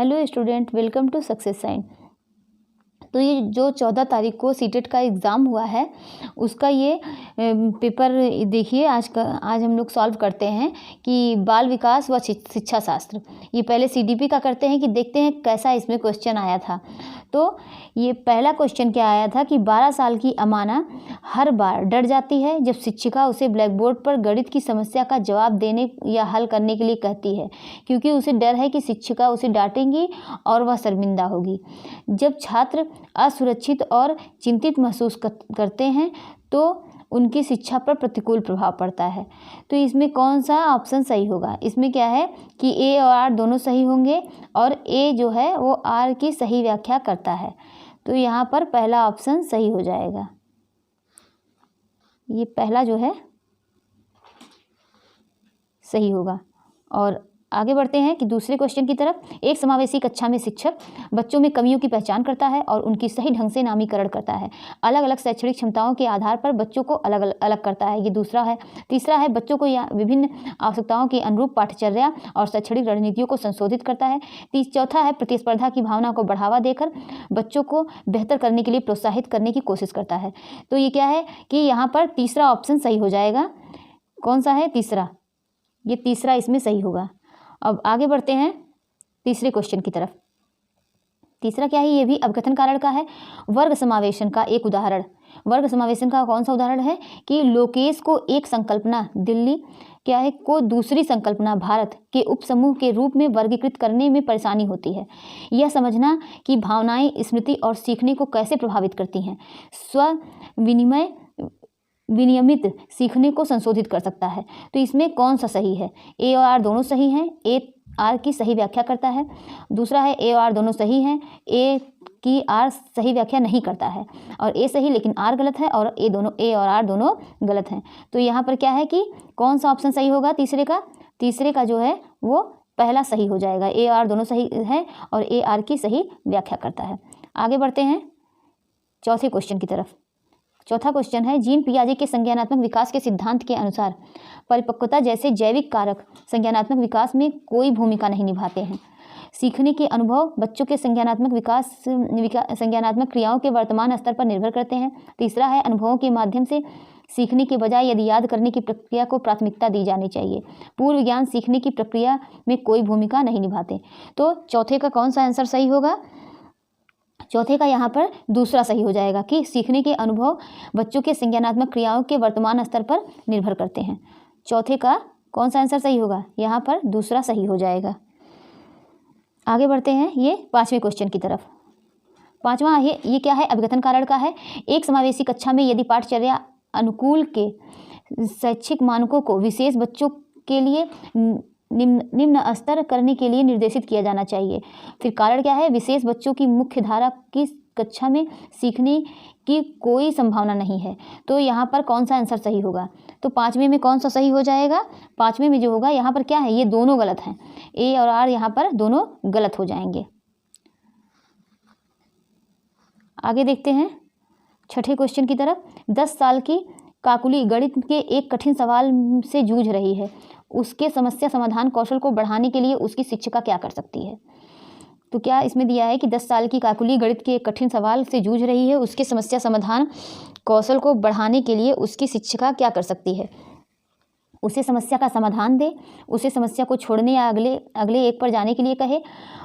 Hello student, welcome to success sign. तो ये जो 14 तारीख को सीटेट का एग्ज़ाम हुआ है उसका ये पेपर देखिए। आज हम लोग सॉल्व करते हैं कि बाल विकास व शिक्षा शास्त्र। ये पहले सीडीपी का करते हैं कि देखते हैं कैसा इसमें क्वेश्चन आया था। तो ये पहला क्वेश्चन क्या आया था कि 12 साल की अमाना हर बार डर जाती है जब शिक्षिका उसे ब्लैक बोर्ड पर गणित की समस्या का जवाब देने या हल करने के लिए कहती है, क्योंकि उसे डर है कि शिक्षिका उसे डांटेंगी और वह शर्मिंदा होगी। जब छात्र असुरक्षित और चिंतित महसूस करते हैं तो उनकी शिक्षा पर प्रतिकूल प्रभाव पड़ता है। तो इसमें कौन सा ऑप्शन सही होगा? इसमें क्या है कि ए और आर दोनों सही होंगे और ए जो है वो आर की सही व्याख्या करता है। तो यहाँ पर पहला ऑप्शन सही हो जाएगा। ये पहला जो है सही होगा। और आगे बढ़ते हैं कि दूसरे क्वेश्चन की तरफ। एक समावेशी कक्षा में शिक्षक बच्चों में कमियों की पहचान करता है और उनकी सही ढंग से नामीकरण करता है। अलग अलग शैक्षणिक क्षमताओं के आधार पर बच्चों को अलग अलग करता है। ये दूसरा है। तीसरा है बच्चों को विभिन्न आवश्यकताओं के अनुरूप पाठचर्या और शैक्षणिक रणनीतियों को संशोधित करता है। चौथा है प्रतिस्पर्धा की भावना को बढ़ावा देकर बच्चों को बेहतर करने के लिए प्रोत्साहित करने की कोशिश करता है। तो ये क्या है कि यहाँ पर तीसरा ऑप्शन सही हो जाएगा। कौन सा है? तीसरा। ये तीसरा इसमें सही होगा। अब आगे बढ़ते हैं तीसरे क्वेश्चन की तरफ। तीसरा क्या है? ये भी अपकथन कारण का है। वर्ग समावेशन का एक उदाहरण। वर्ग समावेशन का कौन सा उदाहरण है कि लोकेश को एक संकल्पना दिल्ली क्या है को दूसरी संकल्पना भारत के उपसमूह के रूप में वर्गीकृत करने में परेशानी होती है। यह समझना कि भावनाएं स्मृति और सीखने को कैसे प्रभावित करती हैं। विनियमित सीखने को संशोधित कर सकता है। तो इसमें कौन सा सही है? ए और आर दोनों सही हैं। ए आर की सही व्याख्या करता है। दूसरा है ए और आर दोनों सही हैं। ए की आर सही व्याख्या नहीं करता है और ए सही लेकिन आर गलत है और ए और आर दोनों गलत हैं। तो यहाँ पर क्या है कि कौन सा ऑप्शन सही होगा? तीसरे का जो है वो पहला सही हो जाएगा। ए और आर दोनों सही है और ए आर की सही व्याख्या करता है। आगे बढ़ते हैं चौथे क्वेश्चन की तरफ। चौथा क्वेश्चन है जीन पियाजे के संज्ञानात्मक विकास के सिद्धांत के अनुसार परिपक्वता जैसे जैविक कारक संज्ञानात्मक विकास में कोई भूमिका नहीं निभाते हैं। सीखने के अनुभव बच्चों के संज्ञानात्मक क्रियाओं के वर्तमान स्तर पर निर्भर करते हैं। तीसरा है अनुभवों के माध्यम से सीखने के बजाय यदि याद करने की प्रक्रिया को प्राथमिकता दी जानी चाहिए। पूर्व ज्ञान सीखने की प्रक्रिया में कोई भूमिका नहीं निभाते। तो चौथे का कौन सा आंसर सही होगा? चौथे का यहाँ पर दूसरा सही हो जाएगा कि सीखने के अनुभव बच्चों के संज्ञानात्मक क्रियाओं के वर्तमान स्तर पर निर्भर करते हैं। चौथे का कौन सा आंसर सही होगा? यहाँ पर दूसरा सही हो जाएगा। आगे बढ़ते हैं ये पांचवें क्वेश्चन की तरफ। पांचवा ये क्या है? अपघटन कारण का है। एक समावेशी कक्षा में यदि पाठचर्या अनुकूल के शैक्षिक मानकों को विशेष बच्चों के लिए निम्न स्तर करने के लिए निर्देशित किया जाना चाहिए। फिर कारण क्या है? विशेष बच्चों की मुख्य धारा की कक्षा में सीखने की कोई संभावना नहीं है। तो यहाँ पर कौन सा आंसर सही होगा? तो पांचवें में कौन सा सही हो जाएगा? पांचवें में जो होगा यहाँ पर क्या है? ये दोनों गलत हैं। ए और आर यहाँ पर दोनों गलत हो जाएंगे। आगे देखते हैं छठे क्वेश्चन की तरफ। 10 साल की काकुली गणित के एक कठिन सवाल से जूझ रही है। उसके समस्या समाधान कौशल को बढ़ाने के लिए उसकी शिक्षिका क्या कर सकती है? तो क्या इसमें दिया है कि 10 साल की काकुली गणित के एक कठिन सवाल से जूझ रही है, उसके समस्या समाधान कौशल को बढ़ाने के लिए उसकी शिक्षिका क्या कर सकती है? उसे समस्या का समाधान दे, उसे समस्या को छोड़ने या अगले एक पर जाने के लिए कहे।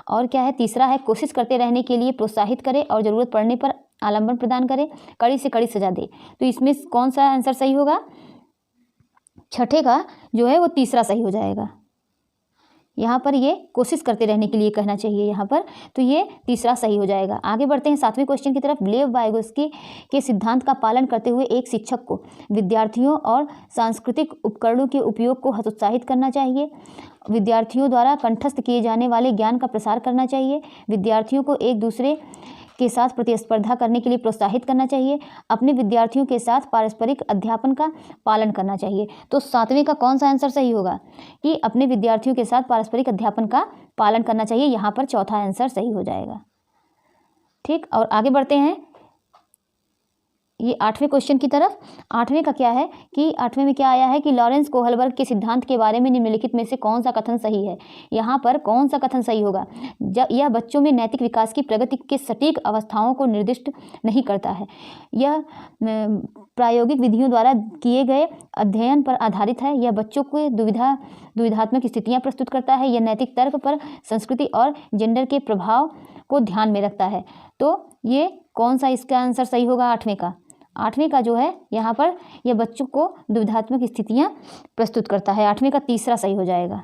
और क्या है? तीसरा है कोशिश करते रहने के लिए प्रोत्साहित करे और ज़रूरत पड़ने पर आलम्बन प्रदान करे, कड़ी से कड़ी सजा दे। तो इसमें कौन सा आंसर सही होगा? छठे का जो है वो तीसरा सही हो जाएगा। यहाँ पर ये कोशिश करते रहने के लिए कहना चाहिए यहाँ पर, तो ये तीसरा सही हो जाएगा। आगे बढ़ते हैं सातवें क्वेश्चन की तरफ। लेव वाइगोस्की के सिद्धांत का पालन करते हुए एक शिक्षक को विद्यार्थियों और सांस्कृतिक उपकरणों के उपयोग को हतोत्साहित करना चाहिए। विद्यार्थियों द्वारा कंठस्थ किए जाने वाले ज्ञान का प्रसार करना चाहिए। विद्यार्थियों को एक दूसरे के साथ प्रतिस्पर्धा करने के लिए प्रोत्साहित करना चाहिए। अपने विद्यार्थियों के साथ पारस्परिक अध्यापन का पालन करना चाहिए। तो सातवें का कौन सा आंसर सही होगा कि अपने विद्यार्थियों के साथ पारस्परिक अध्यापन का पालन करना चाहिए। यहाँ पर चौथा आंसर सही हो जाएगा। ठीक, और आगे बढ़ते हैं ये 8वें क्वेश्चन की तरफ। 8वें का क्या है कि 8वें में क्या आया है कि लॉरेंस कोहलबर्ग के सिद्धांत के बारे में निम्नलिखित में से कौन सा कथन सही है। यहाँ पर कौन सा कथन सही होगा। यह बच्चों में नैतिक विकास की प्रगति के सटीक अवस्थाओं को निर्दिष्ट नहीं करता है। यह प्रायोगिक विधियों द्वारा किए गए अध्ययन पर आधारित है। यह बच्चों को दुविधात्मक स्थितियाँ प्रस्तुत करता है। यह नैतिक तर्क पर संस्कृति और जेंडर के प्रभाव को ध्यान में रखता है। तो ये कौन सा इसका आंसर सही होगा 8वें का। 8वें का जो है यहाँ पर यह बच्चों को दुविधात्मक स्थितियाँ प्रस्तुत करता है। 8वें का तीसरा सही हो जाएगा।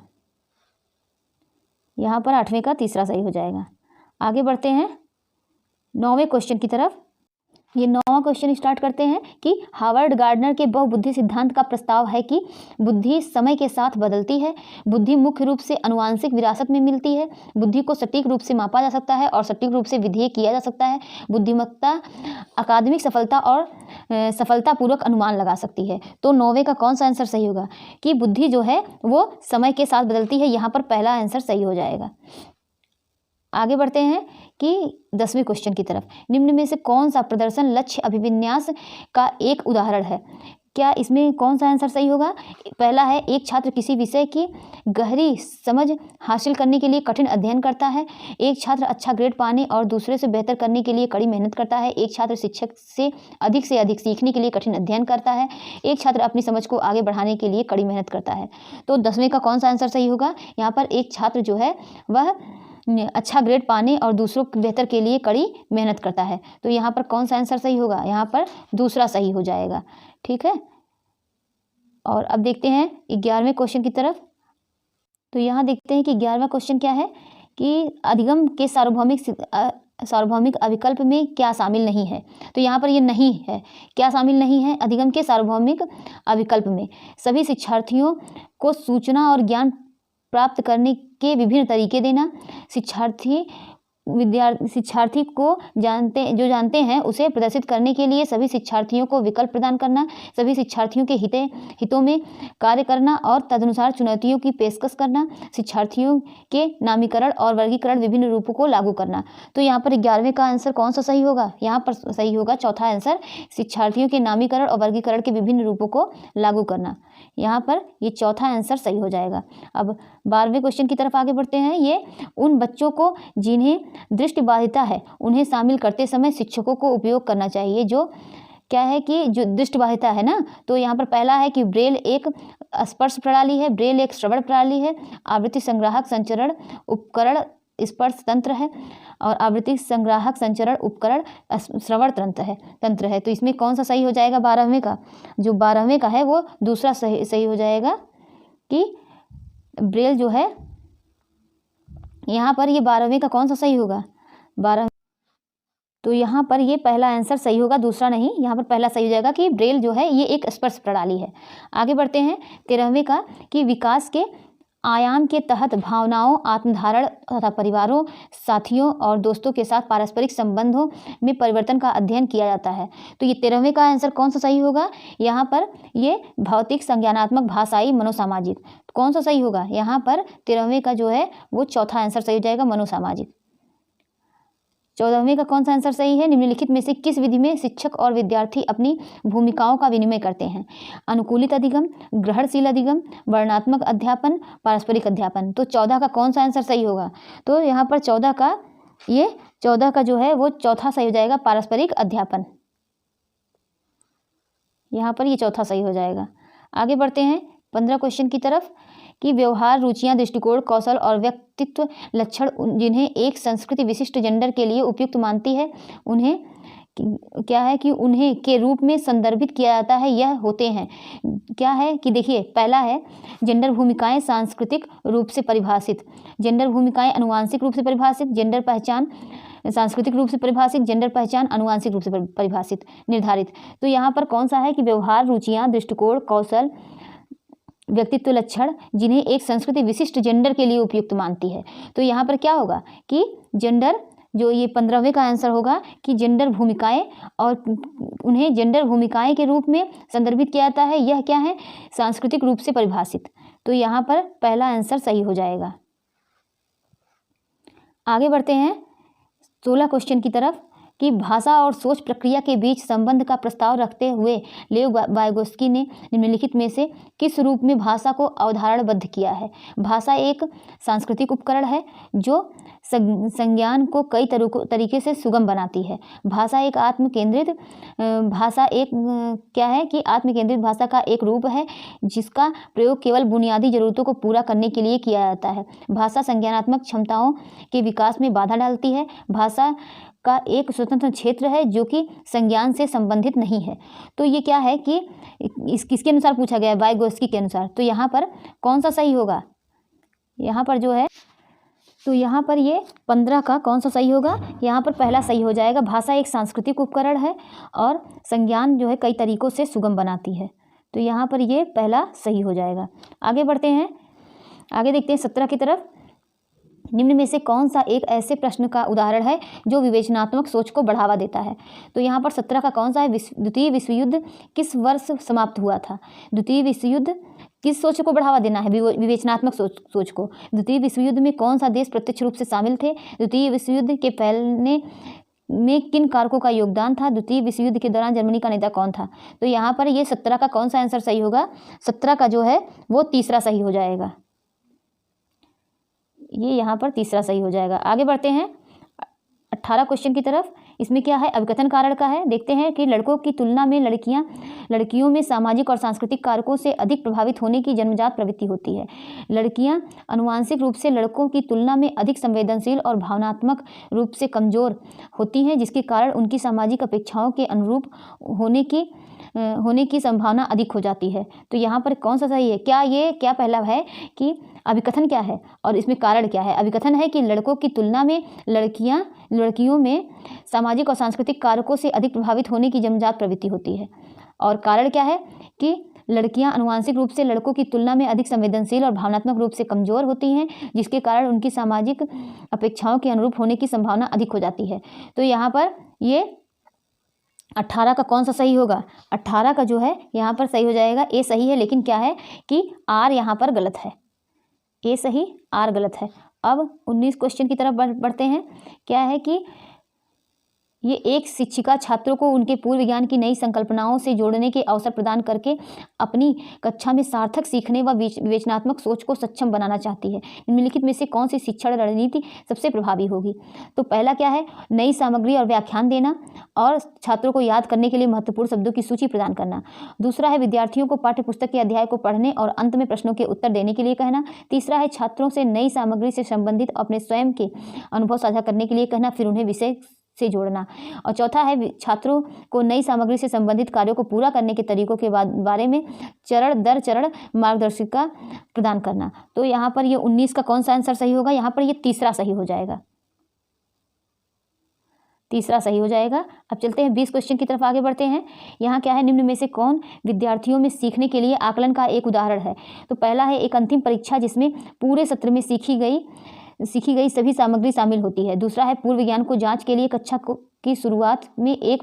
यहाँ पर 8वें का तीसरा सही हो जाएगा। आगे बढ़ते हैं 9वें क्वेश्चन की तरफ। ये 9वां क्वेश्चन स्टार्ट करते हैं कि हावर्ड गार्डनर के बहुबुद्धि सिद्धांत का प्रस्ताव है कि बुद्धि समय के साथ बदलती है। बुद्धि मुख्य रूप से आनुवांशिक विरासत में मिलती है। बुद्धि को सटीक रूप से मापा जा सकता है और सटीक रूप से विधेय किया जा सकता है। बुद्धिमत्ता अकादमिक सफलता और सफलतापूर्वक अनुमान लगा सकती है। तो 9वें का कौन सा आंसर सही होगा कि बुद्धि जो है वो समय के साथ बदलती है। यहाँ पर पहला आंसर सही हो जाएगा। आगे बढ़ते हैं कि 10वें क्वेश्चन की तरफ। निम्न में से कौन सा प्रदर्शन लक्ष्य अभिविन्यास का एक उदाहरण है। क्या इसमें कौन सा आंसर सही होगा। पहला है एक छात्र किसी विषय की गहरी समझ हासिल करने के लिए कठिन अध्ययन करता है। एक छात्र अच्छा ग्रेड पाने और दूसरे से बेहतर करने के लिए कड़ी मेहनत करता है। एक छात्र शिक्षक से अधिक सीखने के लिए कठिन अध्ययन करता है। एक छात्र अपनी समझ को आगे बढ़ाने के लिए कड़ी मेहनत करता है। तो 10वें का कौन सा आंसर सही होगा। यहाँ पर एक छात्र जो है वह अच्छा ग्रेड पाने और दूसरों के बेहतर के लिए कड़ी मेहनत करता है। तो यहाँ पर कौन सा आंसर सही होगा। यहाँ पर दूसरा सही हो जाएगा। ठीक है। और अब देखते हैं 11वें क्वेश्चन की तरफ। तो यहाँ देखते हैं कि 11वां क्वेश्चन क्या है कि अधिगम के सार्वभौमिक अविकल्प में क्या शामिल नहीं है। तो यहाँ पर ये नहीं है। क्या शामिल नहीं है अधिगम के सार्वभौमिक अविकल्प में। सभी शिक्षार्थियों को सूचना और ज्ञान प्राप्त करने के विभिन्न तरीके देना। शिक्षार्थी को जानते हैं उसे प्रदर्शित करने के लिए सभी शिक्षार्थियों को विकल्प प्रदान करना। सभी शिक्षार्थियों के हितों में कार्य करना और तदनुसार चुनौतियों की पेशकश करना। शिक्षार्थियों के नामीकरण और वर्गीकरण विभिन्न रूपों को लागू करना। तो यहाँ पर 11वें का आंसर कौन सा सही होगा। यहाँ पर सही होगा चौथा आंसर, शिक्षार्थियों के नामीकरण और वर्गीकरण के विभिन्न रूपों को लागू करना। यहाँ पर ये चौथा आंसर सही हो जाएगा। अब 12वें क्वेश्चन की तरफ आगे बढ़ते हैं। ये उन बच्चों को जिन्हें दृष्टिबाधिता है उन्हें शामिल करते समय शिक्षकों को उपयोग करना चाहिए। जो क्या है कि जो दृष्टिबाधिता है ना, तो यहाँ पर पहला है कि ब्रेल एक स्पर्श प्रणाली है, ब्रेल एक श्रवण प्रणाली है, आवृत्ति संग्राहक संचरण उपकरण स्पर्श तंत्र है और आवृत्ति संग्राहक संचरण उपकरण श्रवण तंत्र है। तो इसमें कौन सा सही हो जाएगा 12वें का। जो 12वें का है वो दूसरा सही हो जाएगा कि ब्रेल जो है यहाँ पर ये 12वें का कौन सा सही होगा 12। तो यहाँ पर ये पहला आंसर सही होगा, दूसरा नहीं। यहाँ पर पहला सही हो जाएगा कि ब्रेल जो है ये एक स्पर्श प्रणाली है। आगे बढ़ते हैं 13वें का कि विकास के आयाम के तहत भावनाओं, आत्मधारण तथा परिवारों, साथियों और दोस्तों के साथ पारस्परिक संबंधों में परिवर्तन का अध्ययन किया जाता है। तो ये 13वें का आंसर कौन सा सही होगा। यहाँ पर ये भौतिक, संज्ञानात्मक, भाषाई, मनोसामाजिक कौन सा सही होगा। यहाँ पर 13वें का जो है वो चौथा आंसर सही हो जाएगा, मनोसामाजिक। 14वें का कौन सा आंसर सही है। निम्नलिखित में से किस विधि में शिक्षक और विद्यार्थी अपनी भूमिकाओं का विनिमय करते हैं। अनुकूलित अधिगम, ग्रहणशील अधिगम, वर्णनात्मक अध्यापन, पारस्परिक अध्यापन। तो 14 का कौन सा आंसर सही होगा। तो यहाँ पर 14 का जो है वो चौथा सही हो जाएगा, पारस्परिक अध्यापन। यहाँ पर ये चौथा सही हो जाएगा। आगे बढ़ते हैं 15 क्वेश्चन की तरफ कि व्यवहार, रुचियां, दृष्टिकोण, कौशल और व्यक्तित्व लक्षण जिन्हें एक संस्कृति विशिष्ट जेंडर के लिए उपयुक्त मानती है उन्हें क्या है कि उन्हें के रूप में संदर्भित किया जाता है। यह होते हैं क्या है कि देखिए, पहला है जेंडर भूमिकाएं सांस्कृतिक रूप से परिभाषित, जेंडर भूमिकाएं अनुवांशिक रूप से परिभाषित, जेंडर पहचान सांस्कृतिक रूप से परिभाषित, जेंडर पहचान अनुवांशिक रूप से परिभाषित निर्धारित। तो यहाँ पर कौन सा है कि व्यवहार, रुचियां, दृष्टिकोण, कौशल, व्यक्तित्व लक्षण जिन्हें एक संस्कृति विशिष्ट जेंडर के लिए उपयुक्त मानती है। तो यहाँ पर क्या होगा कि जेंडर, जो ये 15वें का आंसर होगा कि जेंडर भूमिकाएं और उन्हें जेंडर भूमिकाएं के रूप में संदर्भित किया जाता है। यह क्या है, सांस्कृतिक रूप से परिभाषित। तो यहाँ पर पहला आंसर सही हो जाएगा। आगे बढ़ते हैं 16 क्वेश्चन की तरफ कि भाषा और सोच प्रक्रिया के बीच संबंध का प्रस्ताव रखते हुए लेव वाइगोस्की ने निम्नलिखित में से किस रूप में भाषा को अवधारणबद्ध किया है? भाषा एक सांस्कृतिक उपकरण है जो संज्ञान को कई तरीके से सुगम बनाती है। भाषा एक क्या है कि आत्मकेंद्रित भाषा का एक रूप है जिसका प्रयोग केवल बुनियादी जरूरतों को पूरा करने के लिए किया जाता है। भाषा संज्ञानात्मक क्षमताओं के विकास में बाधा डालती है। भाषा का एक स्वतंत्र क्षेत्र है जो कि संज्ञान से संबंधित नहीं है। तो ये क्या है कि किसके अनुसार पूछा गया है? वाइगोस्की के अनुसार। तो यहाँ पर कौन सा सही होगा? यहाँ पर जो है तो यहाँ पर ये 15 का कौन सा सही होगा? यहाँ पर पहला सही हो जाएगा। भाषा एक सांस्कृतिक उपकरण है और संज्ञान जो है कई तरीकों से सुगम बनाती है। तो यहाँ पर ये पहला सही हो जाएगा। आगे बढ़ते हैं, आगे देखते हैं 17 की तरफ। निम्न में से कौन सा एक ऐसे प्रश्न का उदाहरण है जो विवेचनात्मक सोच को बढ़ावा देता है? तो यहाँ पर 17 का कौन सा है? द्वितीय विश्व युद्ध किस वर्ष समाप्त हुआ था? द्वितीय विश्व युद्ध किस सोच को बढ़ावा देना है? विवेचनात्मक सोच को। द्वितीय विश्व युद्ध में कौन सा देश प्रत्यक्ष रूप से शामिल थे? द्वितीय विश्व युद्ध के फैलने में किन कारकों का योगदान था? द्वितीय विश्व युद्ध के दौरान जर्मनी का नेता कौन था? तो यहाँ पर ये 17 का कौन सा आंसर सही होगा? 17 का जो है वो तीसरा सही हो जाएगा। ये यहाँ पर तीसरा सही हो जाएगा। आगे बढ़ते हैं 18 क्वेश्चन की तरफ। इसमें क्या है? अभिकथन कारक का है। देखते हैं कि लड़कों की तुलना में लड़कियों में सामाजिक और सांस्कृतिक कारकों से अधिक प्रभावित होने की जन्मजात प्रवृत्ति होती है। लड़कियां आनुवांशिक रूप से लड़कों की तुलना में अधिक संवेदनशील और भावनात्मक रूप से कमजोर होती हैं, जिसके कारण उनकी सामाजिक अपेक्षाओं के अनुरूप होने की संभावना अधिक हो जाती है। तो यहाँ पर कौन सा सही है? क्या पहला है कि अभिकथन क्या है और इसमें कारण क्या है? अभिकथन है कि लड़कों की तुलना में लड़कियों में सामाजिक और सांस्कृतिक कारकों से अधिक प्रभावित होने की जन्मजात प्रवृत्ति होती है। और कारण क्या है कि लड़कियां आनुवांशिक रूप से लड़कों की तुलना में अधिक संवेदनशील और भावनात्मक रूप से कमजोर होती हैं, जिसके कारण उनकी सामाजिक अपेक्षाओं के अनुरूप होने की संभावना अधिक हो जाती है। तो यहाँ पर ये 18 का कौन सा सही होगा? 18 का जो है यहाँ पर सही हो जाएगा। ए सही है, लेकिन क्या है कि आर यहाँ पर गलत है। ए सही, आर गलत है। अब 19 क्वेश्चन की तरफ बढ़ते हैं। क्या है कि ये एक शिक्षिका छात्रों को उनके पूर्व ज्ञान की नई संकल्पनाओं से जोड़ने के अवसर प्रदान करके अपनी कक्षा में सार्थक सीखने व विवेचनात्मक सोच को सक्षम बनाना चाहती है। निम्नलिखित में से कौन सी शिक्षण रणनीति सबसे प्रभावी होगी? तो पहला क्या है? नई सामग्री और व्याख्यान देना और छात्रों को याद करने के लिए महत्वपूर्ण शब्दों की सूची प्रदान करना। दूसरा है विद्यार्थियों को पाठ्य पुस्तक के अध्याय को पढ़ने और अंत में प्रश्नों के उत्तर देने के लिए कहना। तीसरा है छात्रों से नई सामग्री से संबंधित अपने स्वयं के अनुभव साझा करने के लिए कहना, फिर उन्हें विषय से जोड़ना। और चौथा है छात्रों को नई सामग्री से संबंधित कार्यों को पूरा करने के तरीकों के बारे में चरण दर चरण मार्गदर्शिका प्रदान करना। तो यहाँ पर ये 19 का कौन सा आंसर सही होगा? यहाँ पर ये तीसरा सही हो जाएगा। तीसरा सही हो जाएगा। अब चलते हैं 20 क्वेश्चन की तरफ आगे बढ़ते हैं। यहाँ क्या है? निम्न में से कौन विद्यार्थियों में सीखने के लिए आकलन का एक उदाहरण है? तो पहला है एक अंतिम परीक्षा जिसमें पूरे सत्र में सीखी गई सभी सामग्री शामिल होती है। दूसरा है पूर्व ज्ञान को जांच के लिए कक्षा की शुरुआत में एक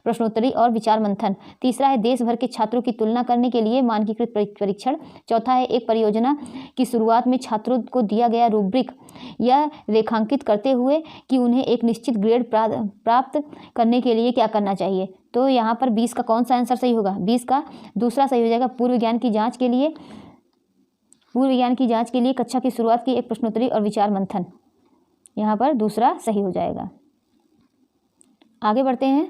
प्रश्नोत्तरी और विचार मंथन। तीसरा है देश भर के छात्रों की तुलना करने के लिए मानकीकृत परीक्षण। चौथा है एक परियोजना की शुरुआत में छात्रों को दिया गया रूब्रिक यह रेखांकित करते हुए कि उन्हें एक निश्चित ग्रेड प्राप्त करने के लिए क्या करना चाहिए। तो यहाँ पर 20 का कौन सा आंसर सही होगा? 20 का दूसरा सही हो जाएगा। पूर्व ज्ञान की जांच के लिए कक्षा की शुरुआत की एक प्रश्नोत्तरी और विचार मंथन, यहाँ पर दूसरा सही हो जाएगा। आगे बढ़ते हैं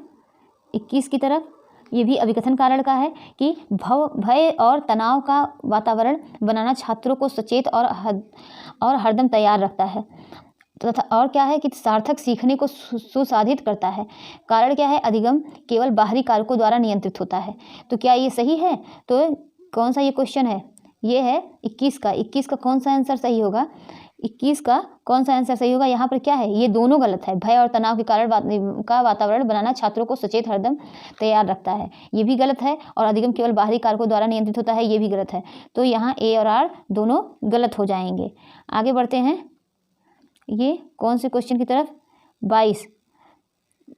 21 की तरफ। ये भी अभिकथन कारण का है कि भय और तनाव का वातावरण बनाना छात्रों को सचेत और हरदम तैयार रखता है तथा और क्या है कि सार्थक सीखने को सुसाधित करता है। कारण क्या है? अधिगम केवल बाहरी कारकों द्वारा नियंत्रित होता है। तो क्या ये सही है? तो कौन सा ये क्वेश्चन है? ये है 21 का। 21 का कौन सा आंसर सही होगा? 21 का कौन सा आंसर सही होगा? यहाँ पर क्या है? ये दोनों गलत है। भय और तनाव के कारण का वातावरण बनाना छात्रों को सचेत हरदम तैयार रखता है, ये भी गलत है। और अधिगम केवल बाहरी कारकों द्वारा नियंत्रित होता है, ये भी गलत है। तो यहाँ ए और आर दोनों गलत हो जाएंगे। आगे बढ़ते हैं ये कौन से क्वेश्चन की तरफ? 22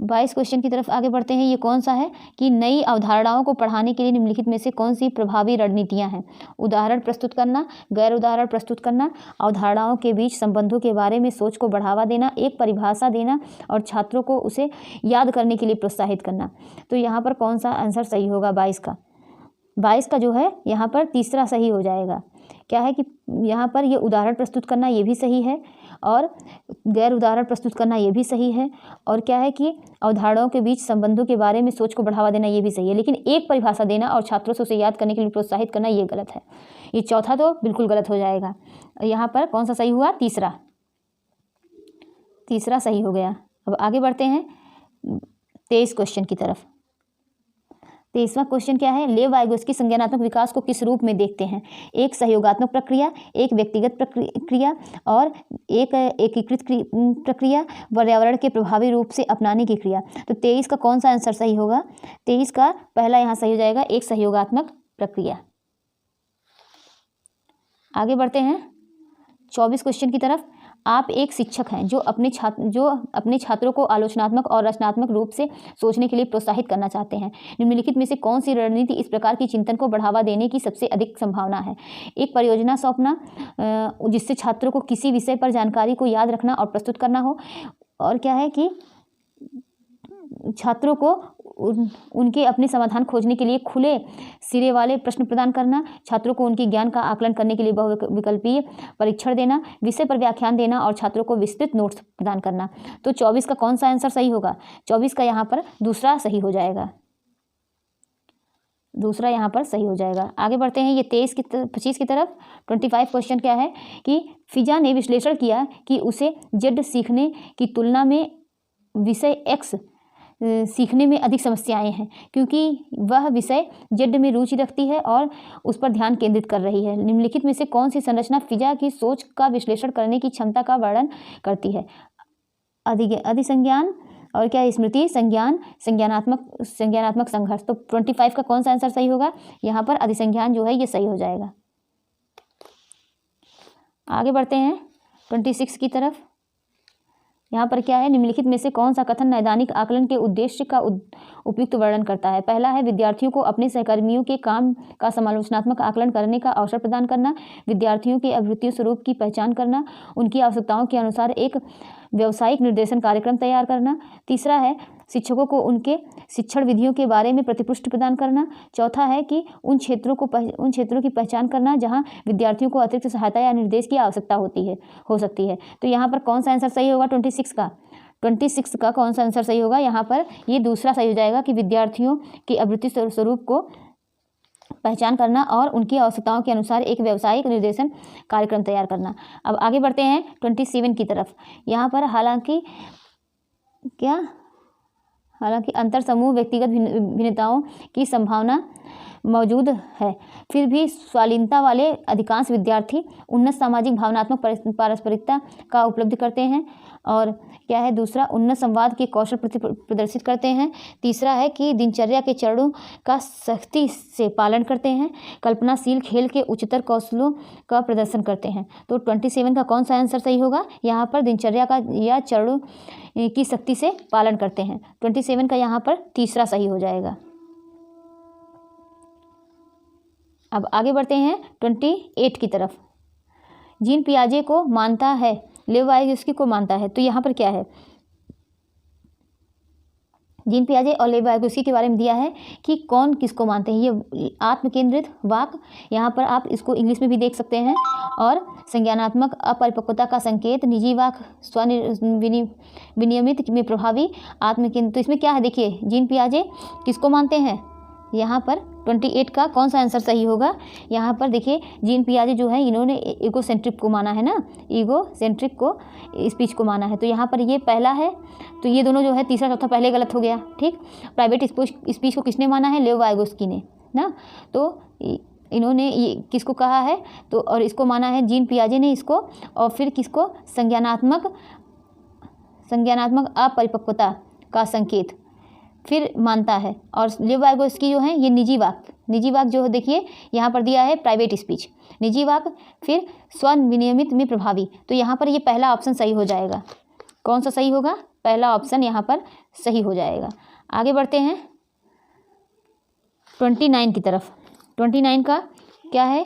22 क्वेश्चन की तरफ आगे बढ़ते हैं। ये कौन सा है कि नई अवधारणाओं को पढ़ाने के लिए निम्नलिखित में से कौन सी प्रभावी रणनीतियां हैं? उदाहरण प्रस्तुत करना, गैर उदाहरण प्रस्तुत करना, अवधारणाओं के बीच संबंधों के बारे में सोच को बढ़ावा देना, एक परिभाषा देना और छात्रों को उसे याद करने के लिए प्रोत्साहित करना। तो यहाँ पर कौन सा आंसर सही होगा 22 का? 22 का जो है यहाँ पर तीसरा सही हो जाएगा। क्या है कि यहाँ पर ये उदाहरण प्रस्तुत करना ये भी सही है और गैर उदाहरण प्रस्तुत करना ये भी सही है, और क्या है कि अवधारणाओं के बीच संबंधों के बारे में सोच को बढ़ावा देना ये भी सही है, लेकिन एक परिभाषा देना और छात्रों से उसे याद करने के लिए प्रोत्साहित करना ये गलत है। ये चौथा तो बिल्कुल गलत हो जाएगा। यहाँ पर कौन सा सही हुआ? तीसरा सही हो गया। अब आगे बढ़ते हैं 23 क्वेश्चन की तरफ। 23वां क्वेश्चन क्या है? लेव वाइगोत्स्की संज्ञानात्मक विकास को किस रूप में देखते हैं? एक सहयोगात्मक प्रक्रिया, एक व्यक्तिगत प्रक्रिया और एक एकीकृत प्रक्रिया, पर्यावरण के प्रभावी रूप से अपनाने की क्रिया। तो 23 का कौन सा आंसर सही होगा? 23 का पहला यहाँ सही हो जाएगा, एक सहयोगात्मक प्रक्रिया। आगे बढ़ते हैं 24 क्वेश्चन की तरफ। आप एक शिक्षक हैं जो अपने छात्रों को आलोचनात्मक और रचनात्मक रूप से सोचने के लिए प्रोत्साहित करना चाहते हैं। निम्नलिखित में से कौन सी रणनीति इस प्रकार की चिंतन को बढ़ावा देने की सबसे अधिक संभावना है? एक परियोजना सौंपना जिससे छात्रों को किसी विषय पर जानकारी को याद रखना और प्रस्तुत करना हो, और क्या है कि छात्रों को उनके अपने समाधान खोजने के लिए खुले सिरे वाले प्रश्न प्रदान करना, छात्रों को उनके ज्ञान का आकलन करने के लिए बहुविकल्पीय परीक्षण देना, विषय पर व्याख्यान देना और छात्रों को विस्तृत नोट्स प्रदान करना। तो 24 का कौन सा आंसर सही होगा? 24 का यहाँ पर दूसरा सही हो जाएगा। दूसरा यहाँ पर सही हो जाएगा। आगे बढ़ते हैं ये 25 की तरफ। 25 क्वेश्चन क्या है कि फिजा ने विश्लेषण किया कि उसे जेड सीखने की तुलना में विषय एक्स सीखने में अधिक समस्याएं हैं, क्योंकि वह विषय जेड में रुचि रखती है और उस पर ध्यान केंद्रित कर रही है। निम्नलिखित में से कौन सी संरचना फिजा की सोच का विश्लेषण करने की क्षमता का वर्णन करती है? अधिसंज्ञान और क्या स्मृति, संज्ञान, संज्ञानात्मक संघर्ष। तो 25 का कौन सा आंसर सही होगा? यहाँ पर अधिसंज्ञान जो है ये सही हो जाएगा। आगे बढ़ते हैं 26 की तरफ। यहाँ पर क्या है? निम्नलिखित में से कौन सा कथन नैदानिक आकलन के उद्देश्य का उपयुक्त वर्णन करता है? पहला है विद्यार्थियों को अपने सहकर्मियों के काम का समालोचनात्मक आकलन करने का अवसर प्रदान करना, विद्यार्थियों के अभिवृत्तियों स्वरूप की पहचान करना, उनकी आवश्यकताओं के अनुसार एक व्यावसायिक निर्देशन कार्यक्रम तैयार करना। तीसरा है शिक्षकों को उनके शिक्षण विधियों के बारे में प्रतिपुष्टि प्रदान करना। चौथा है कि उन क्षेत्रों की पहचान करना जहां विद्यार्थियों को अतिरिक्त सहायता या निर्देश की आवश्यकता हो सकती है। तो यहाँ पर कौन सा आंसर सही होगा? 26 का। 26 का कौन सा आंसर सही होगा? यहाँ पर ये दूसरा सही हो जाएगा कि विद्यार्थियों की अभिवृत्ति स्वरूप को पहचान करना और उनकी आवश्यकताओं के अनुसार एक व्यावसायिक निर्देशन कार्यक्रम तैयार करना। अब आगे बढ़ते हैं 27 की तरफ। यहाँ पर हालांकि अंतर समूह व्यक्तिगत भिन्नताओं की संभावना मौजूद है, फिर भी स्वालीनता वाले अधिकांश विद्यार्थी उन्नत सामाजिक भावनात्मक पारस्परिकता का उपलब्धि करते हैं, और क्या है दूसरा, उन्नत संवाद के कौशल प्रदर्शित करते हैं। तीसरा है कि दिनचर्या के चरणों का सख्ती से पालन करते हैं, कल्पनाशील खेल के उच्चतर कौशलों का प्रदर्शन करते हैं। तो 27 का कौन सा आंसर सही होगा? यहाँ पर दिनचर्या का या चरणों की सख्ती से पालन करते हैं। 27 का यहाँ पर तीसरा सही हो जाएगा। अब आगे बढ़ते हैं 28 की तरफ। जीन पियाजे को मानता है, लेव वाइगोत्स्की को मानता है। तो यहाँ पर क्या है? जीन पियाजे और लेव वाइगोत्स्की के बारे में दिया है कि कौन किसको मानते हैं। ये आत्मकेंद्रित वाक, यहाँ पर आप इसको इंग्लिश में भी देख सकते हैं, और संज्ञानात्मक अपरिपक्वता का संकेत, निजी वाक, विनियमित में प्रभावी आत्मकेंद्रित। तो इसमें क्या है देखिए, जीन पियाजे किसको मानते हैं? यहाँ पर 28 का कौन सा आंसर सही होगा? यहाँ पर देखिए जीन पियाजे जो है इन्होंने ईगोसेंट्रिक को माना है ना, ईगोसेंट्रिक को स्पीच को माना है। तो यहाँ पर ये पहला है, तो ये दोनों जो है तीसरा चौथा पहले गलत हो गया। ठीक, प्राइवेट स्पीच को किसने माना है? लेव वाइगोत्स्की ने ना। तो इन्होंने ये किसको कहा है? तो और इसको माना है जीन पियाजे ने इसको, और फिर किसको? संज्ञानात्मक अपरिपक्वता का संकेत फिर मानता है। और लेव वाइगोत्स्की जो है ये निजी वाक जो देखिए यहाँ पर दिया है प्राइवेट स्पीच, निजी वाक, फिर स्वविनियमित में प्रभावी। तो यहाँ पर ये पहला ऑप्शन सही हो जाएगा। कौन सा सही होगा? पहला ऑप्शन यहाँ पर सही हो जाएगा। आगे बढ़ते हैं 29 की तरफ। 29 का क्या है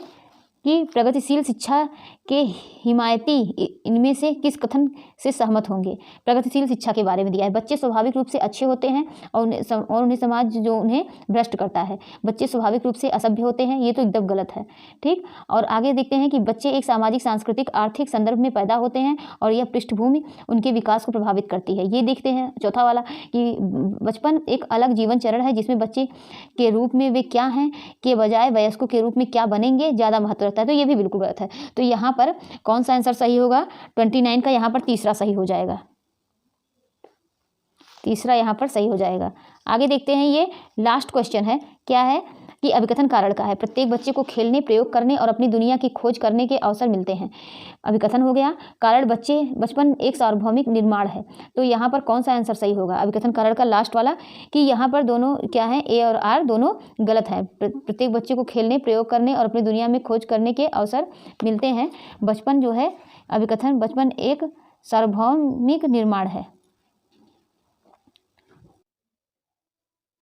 कि प्रगतिशील शिक्षा के हिमायती इनमें से किस कथन से सहमत होंगे? प्रगतिशील शिक्षा के बारे में दिया है। बच्चे स्वाभाविक रूप से अच्छे होते हैं और उन्हें समाज जो उन्हें भ्रष्ट करता है। बच्चे स्वाभाविक रूप से असभ्य होते हैं, ये तो एकदम गलत है। ठीक, और आगे देखते हैं कि बच्चे एक सामाजिक, सांस्कृतिक, आर्थिक संदर्भ में पैदा होते हैं और यह पृष्ठभूमि उनके विकास को प्रभावित करती है। ये देखते हैं चौथा वाला कि बचपन एक अलग जीवन चरण है जिसमें बच्चे के रूप में वे क्या हैं के बजाय वयस्कों के रूप में क्या बनेंगे ज़्यादा महत्व रखता है। तो ये भी बिल्कुल गलत है। तो यहाँ पर कौन सा आंसर सही होगा? 29 का यहाँ पर तीसरा सही हो जाएगा। तीसरा यहाँ पर सही हो जाएगा। आगे देखते हैं, ये लास्ट क्वेश्चन है। क्या है कि अभिकथन कारण का है। प्रत्येक बच्चे को खेलने, प्रयोग करने और अपनी दुनिया की खोज करने के अवसर मिलते हैं। अभिकथन हो गया। कारण बचपन एक सार्वभौमिक निर्माण है। तो यहाँ पर कौन सा आंसर सही होगा? अभिकथन कारण का लास्ट वाला, कि यहाँ पर दोनों क्या है, ए और आर दोनों गलत है। प्रत्येक बच्चे को खेलने, प्रयोग करने और अपनी दुनिया में खोज करने के अवसर मिलते हैं। बचपन जो है, अभिकथन बचपन एक सार्वभौमिक निर्माण है।